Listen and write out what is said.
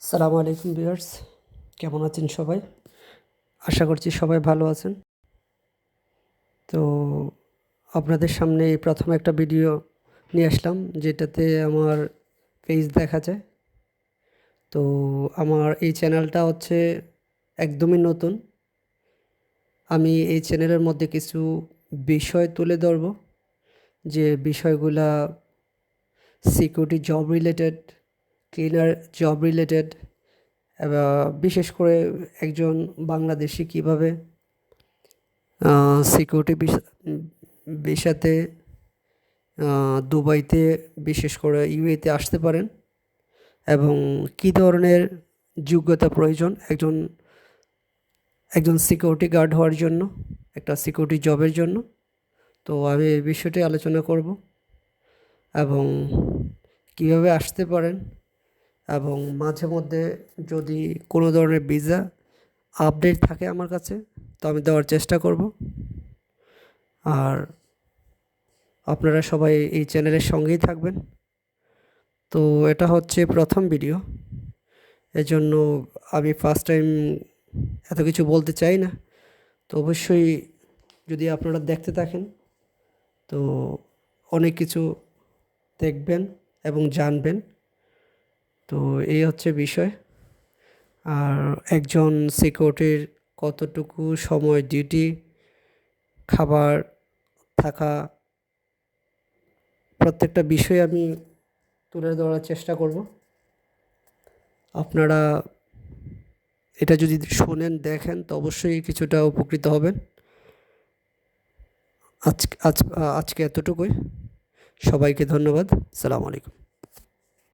সালামু আলাইকুম ভিউয়ার্স, কেমন আছেন সবাই? আশা করছি সবাই ভালো আছেন। তো আপনাদের সামনে এই প্রথম একটা ভিডিও নিয়ে আসলাম, যেটাতে আমার পেজ দেখা যায়। তো আমার এই চ্যানেলটা হচ্ছে একদমই নতুন। আমি এই চ্যানেলের মধ্যে কিছু বিষয় তুলে ধরব, যে বিষয়গুলা security job related, cleaner job related, বিশেষ করে একজন বাংলাদেশি কিভাবে সিকিউরিটি ভিসাতে দুবাইতে, বিশেষ করে ইউএতে আসতে পারেন, এবং কী ধরনের যোগ্যতা প্রয়োজন একজন সিকিউরিটি গার্ড হওয়ার জন্য, একটা সিকিউরিটি জবের জন্য। তো আমি এই বিষয়টি আলোচনা করব, এবং কিভাবে আসতে পারেন, এবং মাঝে মধ্যে যদি কোনো ধরনের ভিসা আপডেট থাকে আমার কাছে, তো আমি দেওয়ার চেষ্টা করব। আর আপনারা সবাই এই চ্যানেলের সঙ্গেই থাকবেন। তো এটা হচ্ছে প্রথম ভিডিও, এজন্য আমি ফার্স্ট টাইম এত কিছু বলতে চাই না। তো অবশ্যই যদি আপনারা দেখতে থাকেন, তো অনেক কিছু দেখবেন এবং জানবেন। তো এই হচ্ছে বিষয়। আর একজন সিকিউরিটির কতটুকু সময় ডিউটি, খাবার, থাকা, প্রত্যেকটা বিষয় আমি তুলে ধরার চেষ্টা করব। আপনারা এটা যদি শোনেন, দেখেন, তো অবশ্যই কিছুটা উপকৃত হবেন। আজকে এতটুকুই। সবাইকে ধন্যবাদ। আসসালামু আলাইকুম।